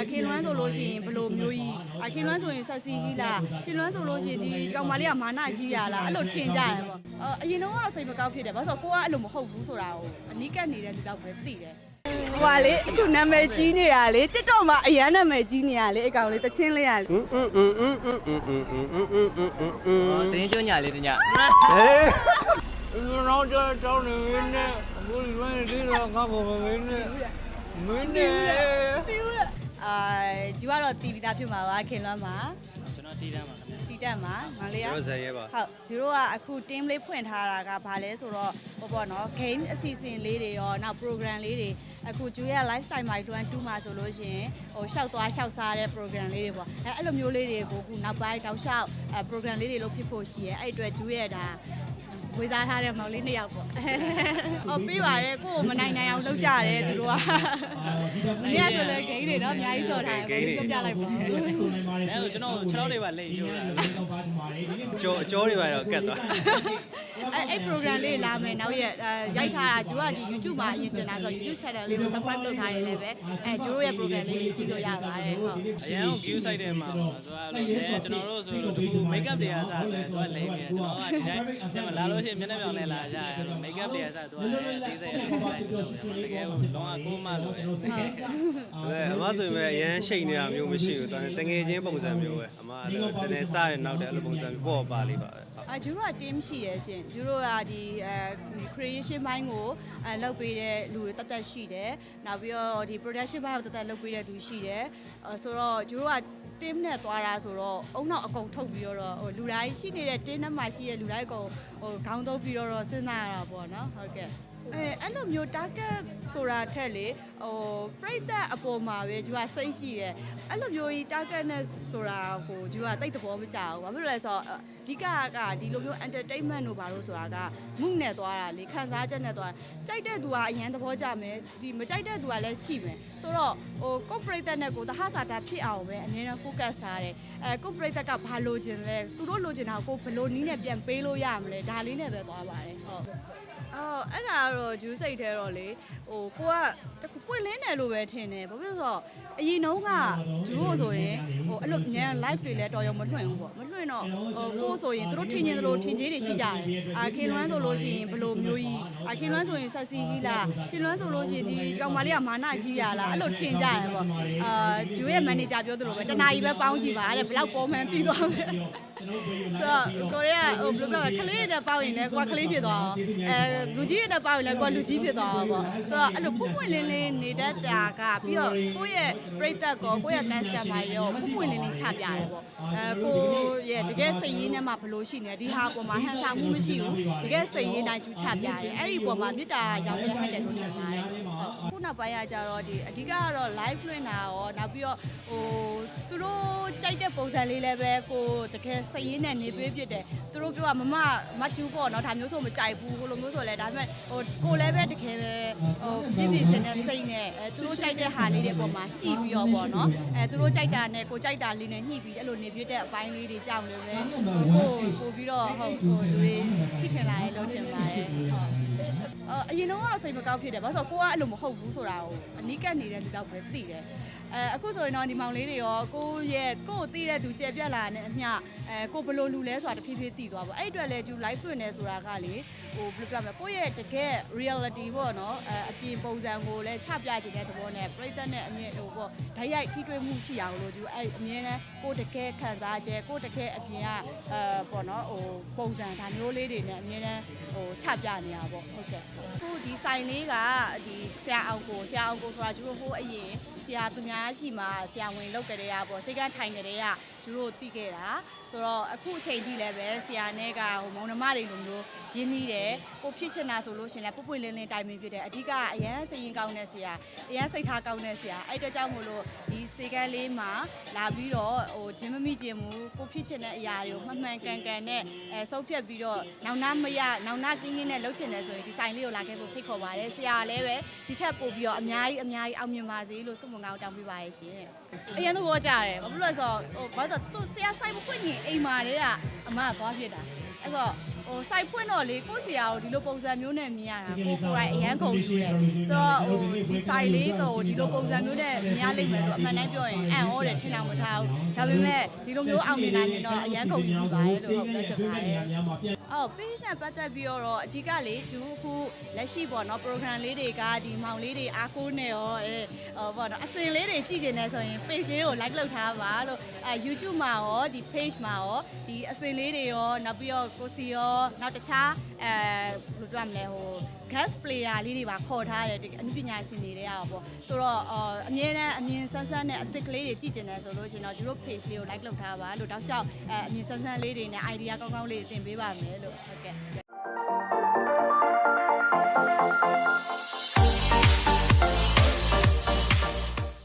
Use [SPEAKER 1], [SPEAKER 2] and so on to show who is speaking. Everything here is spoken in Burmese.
[SPEAKER 1] ခေလွမ်းဆိုလို့ရှိရင်ဘလိုမျိုးကြီးခေလွမ်းဆိုရင်ဆက်စီကြီးလားခေလွမ်းဆိုလို့ရှိရင်ဒီကောင်မလေးကမာနကြီးရလားအဲ့လိုထင်ကြတယ်ပေါ့အရင်တော့စိတ်မကောက်ဖြစ်တယ်ဘာလို့ဆိုကိုကအဲ့လိုမဟုတ်ဘူးဆိုတာကိုအနီးကပ်နေတဲ့လူတော့ပဲသိတယ်ဟွာလေအခုနာမည်ကြီးနေရလေ TikTok မှာအရန်နာမည်ကြီးနေရလေအကောင်လေးတချင်းလေးရလေ
[SPEAKER 2] တင်းကျွညာလေးတည
[SPEAKER 3] တော့တောင်းနေနေအခုလွမ်းနေတော့ငါ့ကိုမမင်းနဲ့မင်းနဲ့ဂ
[SPEAKER 1] ျူကတော့တီဗီသားဖြစ်မှာပါခင်လွမ်းပါက
[SPEAKER 2] ျွန်တော်တီးတန်းပါခင်ဗျ
[SPEAKER 1] တီးတက်မှာမောင်လေးက
[SPEAKER 3] ဇက်ရဲပါဟ
[SPEAKER 1] ုတ်ဂျူတို့ကအခု team လေးဖွင့်ထားတာကဘာလဲဆိုတော့ဟိုပေါ့နော် game အစီအစဉ်လေးတွေရောနောက် program လေးတွေအခုဂျူရဲ့ lifestyle မှာလွမ်း2မှာဆိုလို့ရှိရင်ဟိုရှောက်သွားရှောက်စားတဲ့ program လေးတွေပေါ့အဲ့လိုမျိုးလေးတွေကိုအခုနောက်ပိုင်းတောက်လျှောက် program လေးတွေလုပ်ဖြစ်ဖို့ရှိရဲအဲ့အတွက်ဂျူရဲ့ဒါဝေစားထားတဲ့မောင်လေး2ယောက်ပေါ့ဟောပြီးပါတယ်ကို့ကိုမနိုင်နိုင်အောင်လုပ်ကြတယ်သူတို့ကမနေ့ကဆိုလည်းဂိမ်းတွေနော်အများကြီးစော်ထားတယ်ပြလိုက်ပါ
[SPEAKER 2] အဲ့ကျွန်တော်6လောက်တွေပါလိမ့်ကျိုးတာ
[SPEAKER 3] အကျော်တွေပါတော့ကတ်သွား
[SPEAKER 1] အဲ့ program လေးလာမယ်နောက်ရက်ရိုက်ထားတာကျိုးကဒီ YouTube မှာအရင်တင်တာဆို YouTube channel လေးကို subscribe လုပ်ထားရင်လည်းပဲကျိုးတို့ရဲ့ program လေးတွေကြည့်လို့ရပါတယ်ဟုတ်အ
[SPEAKER 2] ရင်က view site ထဲမှာပေါ့ဆိုတော့ကျွန်တော်တို့ဆိုတော့ဒီ make up တွေကစားတယ်ဆိုတော့လိမ့်မယ်ကျွန်တော်ကဒီတိုင်းညမလာလို့ရှိရင်မျက်နှာပြောင်နဲ့လာကြရတယ် make up တွေကစားတော့သေးစိတ်ရတယ်တကယ်တော့ကိုမလို့ပဲ
[SPEAKER 3] အမဆိုရင်ပဲအရန်ရှိတ်နေတာမျိုးမရှိဘူးတငယ်ချင်းပုံစံမျိုးပဲအမတကယ်စားတယ်နောက်တယ်အဲ့လိုပုံစံမျိုးပေါ့ပါလေးပါဂ
[SPEAKER 1] ျူတို့က team ရှိရရှင်ဂျူတို့ကဒီcreation ဘိုင်းကိုလုပ်ပေးတဲ့လူတွေတက်တက်ရှိတယ်နောက်ပြီးတော့ဒီ production ဘိုင်းကိုတက်တက်လုပ်ပေးတဲ့သူရှိတယ်ဆိုတော့ဂျူတို့က team နဲ့သွားတာဆိုတော့အုံနောက်အကုန်ထုတ်ပြီးတော့ဟိုလူတိုင်းရှိနေတဲ့ team နဲ့မှရှိတဲ့လူတိုင်းအကုန်ဟိုခေါင်းသုံးပြီးတော့စဉ်းစားရတာပေါ့နော်ဟုတ်ကဲ့အဲ့လိုမျိုး target ဆိုတာထက်လေဟိုပြိတ္တအပေါ်မှာပဲသူကစိတ်ရှိရဲအဲ့လိုမျိုးကြီး target နဲ့ဆိုတာဟိုသူကတိတ်သဘောမကျဘူးဘာဖြစ်လို့လဲဆိုတော့အဓိကကဒီလိုမျိုး entertainment တို့ဘာလို့ဆိုတာကမှုနဲ့သွားတာလေခံစားချက်နဲ့သွားကြိုက်တဲ့သူကအရင်သဘောကျမယ်ဒီမကြိုက်တဲ့သူကလည်းရှိမယ်ဆိုတော့ဟို corporate နဲ့ကိုတဟစာတာဖြစ်အောင်ပဲအမြဲတမ်း focus ထားတယ်corporate ကဘာလိုချင်လဲသူတို့လိုချင်တာကိုဘယ်လိုနည်းနဲ့ပြန်ပေးလို့ရမလဲဒါလေးနဲ့ပဲသွားပါတယ်ဟုတ်အဲ့ဒါကတော့ဂျူးစိတ်ထဲတော့လေဟိုကိုကပွင့်လင်းတယ်လို့ပဲထင်တယ်ဘာဖြစ်လို့ဆိုတော့အရင်တုန်းကဂျူးကိုဆိုရင်ဟိုအဲ့လိုမြန် live တွေလည်းတော်ရုံမလွှင့်ဘူးပေါ့မလွှင့်တော့ကိုဆိုရင်သူတို့ထင်ချင်သလိုထင်ကြီးတွေရှိကြတယ်ခေလွမ်းဆိုလို့ရှိရင်ဘလိုမျိုးကြီးခေလွမ်းဆိုရင်ဆက်စီကြီးလားခေလွမ်းဆိုလို့ရှိရင်ဒီကောင်မလေးကမာနကြီးရလားအဲ့လိုထင်ကြတယ်ပေါ့ဂျူးရဲ့ manager ပြောသလိုပဲတနာကြီးပဲပေါင်းကြည့်ပါတဲ့ဘလောက်ပေါ်မှန်းပြီးသွားမယ်ဆိုတော့ကိုရီးယားဟိုဘယ်လိုပြောကလေးနဲ့ပေါင်းရင်လည်းကိုကကလေးဖြစ်သွားလူကြီးနဲ့ပေါင်းရင်လည်းကိုကလူကြီးဖြစ်သွားပေါ့ဆိုတော့အဲ့လိုပွင့်ပွင့်လင်းလင်းနေတတ်တာကပြီးတော့ကိုယ့်ရဲ့ပရိသတ်ကောကိုယ့်ရဲ့ customer ရောပွင့်ပွင့်လင်းလင်းချပြရတယ်ပေါ့ကိုရဲ့တကယ်စိတ်ရင်းနဲ့မှဘလို့ရှိနေဒီဟာပေါ်မှာဟန်ဆောင်မှုမရှိဘူးတကယ်စိတ်ရင်းတိုင်းသူချပြရတယ်အဲ့ဒီပေါ်မှာမေတ္တာရောင်ပြဟတ်တယ်လို့ထင်ပါတယ်ခုနောက်ပိုင်းကကြတော့ဒီအဓိကကတော့ live လွှင့်တာရောနောက်ပြီးတော့ဟိုသူတို့ကြိုက်တဲ့ပုံစံလေးလည်းပဲကိုတကယ်စိတ်ရင်းနဲ့နေသွေးဖြစ်တယ်သူတို့ပြောမကျူးပေါ့နော်ဒါမျိုးဆိုမကြိုက်ဘူးဟိုလိုမျိုးဆိုလဲဒါပေမဲ့ဟိုကိုလည်းပဲတကယ်ပဲဟိုပြည့်ပြည့်ချင်တဲ့စိတ်နဲ့သူတို့ကြိုက်တဲ့ဟာလေးတွေပေါ်မှာညှိပြီးတော့ပေါ့နော်သူတို့ကြိုက်တာနဲ့ကိုကြိုက်တာလေးနဲ့ညှိပြီးအဲ့လိုနေပြတဲ့အပိုင်းလေးတွေကြောက်လို့လည်းပို့ပြီးတော့ဟုတ်ဟိုလူတွေချစ်ခင်လာတယ်လို့ထင်ပါတယ်ဟုတ်အရင်တော့စိတ်မကောက်ဖြစ်တယ်ဘာလို့ဆိုတော့ကိုကအဲ့လိုမဟုတ်ဘူးဆိုတာကိုအနီးကပ်နေတဲ့လူတော့ပဲသိတယ်အခုဆိုရင်တော့ဒီမောင်လေးတွေရောကိုသိတဲ့သူကျေပြက်လာတဲ့အမျှကိုဘလို့လူလဲဆိုတာတဖြည်းဖြည်းသိသွားပေါ့အဲ့အတွက်လဲသူ live ဖွင့်နေဆိုတာကလေဟိုဘယ်လိုပြောမလဲကိုယ့်ရဲ့တကယ် reality ပေါ့နော်အပြင်ပုံစံကိုလည်းချပြချင်တဲ့သဘောနဲ့ပြိတ္တနဲ့အမြင်ဟိုပေါ့ဓာတ်ရိုက်ထိတွေ့မှုရှိအောင်လို့သူအဲ့အမြင်နဲ့ကိုတကယ်ခံစားချက်ကိုတကယ်အပြင်ကပေါ့နော်ဟိုပုံစံဒါမျိုးလေးတွေနဲ့အမြင်နဲ့ဟိုချပြနေတာပေါ့ဟုတ်ကဲ့အခုဒီဆိုင်လေးကဒီဆရာအောင်ကိုဆိုတာသူတို့ဟိုအရင်ဆရာသူများရှိမှဆရာဝင်လောက်ကြတဲ့ပေါ့စိတ်ကထိုင်ကြတဲ့သူတို့သိခဲ့တာဆိုတော့အခုအချိန်ထိလည်းပဲဆရာနဲ့ကဟိုမောင်နှမတွေလိုမျိုးရင်းနှီးတယ်ကိုဖြစ်ချင်တာဆိုလို့ရှင်လည်းပွပွလင်းလင်းတိုင်ပင်ဖြစ်တယ်အဓိကအရန်စိတ်ရင်ကောင်းတဲ့ဆရာအရန်စိတ်ထားကောင်းတဲ့ဆရာအဲ့တကြောင့်မို့လို့ဒီစေကန်းလေးမှာလာပြီးတော့ဟိုဂျင်းမမိခြင်းမူကိုဖြစ်ချင်တဲ့အရာတွေကိုမှန်ကန်နဲ့စုပ်ဖြတ်ပြီးတော့နောင်နာကင်းကင်းနဲ့လှုပ်ချင်တယ်ဆိုရင်ဒီဆိုင်လေးကိုလာခဲ့ဖို့ဖိတ်ခေါ်ပါတယ်ဆရာလည်းပဲဒီထက်ပို့ပြီးတော့အများကြီးအောင်မြင်ပါစေလို့ဆုမွန်ကောင်းတောင်းပေးပါရရှင်အရင်တော့ကြားတယ်ဘာဖြစ်လို့လဲဆိုတော့ဟိုဘာလို့သူဆရာဆိုင်မဖွင့်ရင်အိမ်မာတွေကအမကသွားဖြစ်တာအဲ့ဆို ဟို site ဖွင့်တော့လေကိုယ့်ဆရာကိုဒီလိုပုံစံမျိုးနဲ့မြင်ရတာကိုယ်တိုင်အရန်ကုန်ယူတယ်ဆိုတော့ဟိုဒီ site လေးကိုဒီလိုပုံစံမျိုးနဲ့မြင်ရလိမ့်မယ်လို့အမှန်တမ်းပြောရင်အံ့ဩတယ်ထင်အောင်မထားဘူးဒါပေမဲ့ဒီလိုမျိုးအောင်မြင်နိုင်ရင်တော့အရန်ကုန်ယူပါတယ်လို့ဟုတ်ပြောချင်ပါတယ်အော် page နဲ့ပတ်သက်ပြီးတော့အဓိကလေသူအခုလက်ရှိပေါ့နော် program လေးတွေကဒီမောင်လေးတွေအားကိုးနေရောပေါ့နော်အစင်လေးတွေကြည့်နေတယ်ဆိုရင် page လေးကို like လုပ်ထားပါလို့YouTube မှာရောဒီ page မှာရောဒီအစင်လေးတွေရောနောက်ပြီးတော့ကိုစီရောနောက်တခြားဘယ်လိုပြောမလဲဟို guest player လေးတွေပါခေါ်ထားတယ်ဒီအနုပညာရှင်တွေတွေကပေါ့ဆိုတော့အမြဲတမ်းအမြင်ဆန်းဆန်းနဲ့အသစ်ကလေးတွေကြည့်ကျင်တယ်ဆိုလို့ရှိရင်တော့သူတို့ page လေးကို like လုပ်ထားပါလို့တောက်လျှောက်အမြင်ဆန်းဆန်းလေးတွေနဲ့ idea ကောင်းကောင်းလေးတွေသင်ပေးပါမယ်လို့ဟုတ်ကဲ့